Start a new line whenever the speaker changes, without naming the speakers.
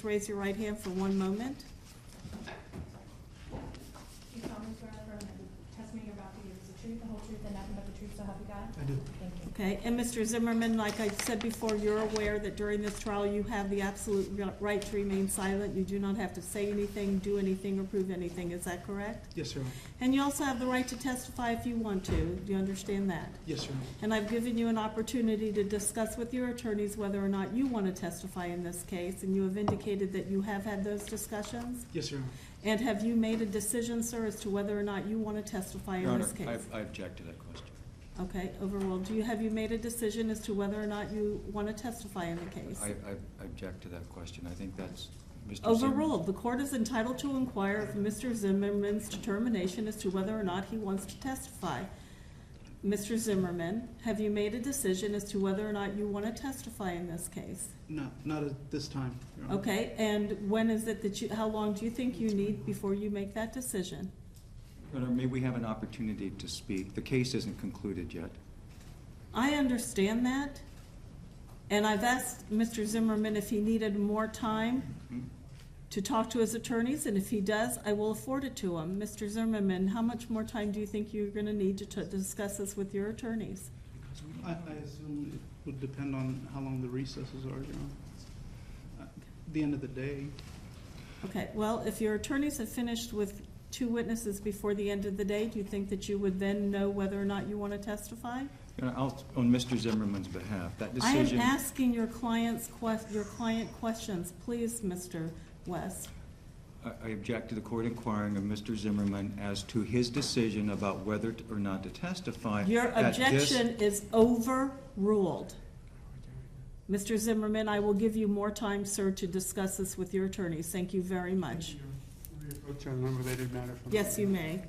Raise your right hand for one moment.
You solemnly swear affirm that the testimony you're about to give is the truth, the whole truth, and nothing but the truth, so help you God?
I do.
Thank you.
Okay, and Mr. Zimmerman, like I said before, you're aware that during this trial you have the absolute right to remain silent. You do not have to say anything, do anything, or prove anything. Is that correct?
Yes, Your Honor.
And you also have the right to testify if you want to. Do you understand that?
Yes, Your Honor.
And I've given you an opportunity to discuss with your attorneys whether or not you want to testify in this case, and you have indicated that you have had those discussions.
Yes, Your Honor.
And have you made a decision, sir, as to whether or not you want to testify
Your
in
Honor,
this case?
I object to that question.
Okay, overruled. Have you made a decision as to whether or not you want to testify in the case?
I object to that question. I think that's Mr.
Overruled. The court is entitled to inquire of Mr. Zimmerman's determination as to whether or not he wants to testify. Mr. Zimmerman, have you made a decision as to whether or not you want to testify in this case?
Not at this time, Your Honor.
Okay, and when is it that how long do you think you need before you make that decision?
Your Honor, may we have an opportunity to speak? The case isn't concluded yet.
I understand that, and I've asked Mr. Zimmerman if he needed more time to talk to his attorneys, and if he does, I will afford it to him. Mr. Zimmerman, how much more time do you think you're going to need to discuss this with your attorneys?
I assume it would depend on how long the recesses are, Your Honor. At the end of the day,
Okay, well, if your attorneys have finished with 2 witnesses before the end of the day, do you think that you would then know whether or not you want to testify?
Your Honor, on Mr. Zimmerman's behalf, that
I am
decision...
asking your client questions. Please, Mr. West.
I object to the court inquiring of Mr. Zimmerman as to his decision about whether or not to testify.
Your objection is overruled. Mr. Zimmerman, I will give you more time, sir, to discuss this with your attorneys. Thank you very much.
Approach on an unrelated matter from
Yes, you may.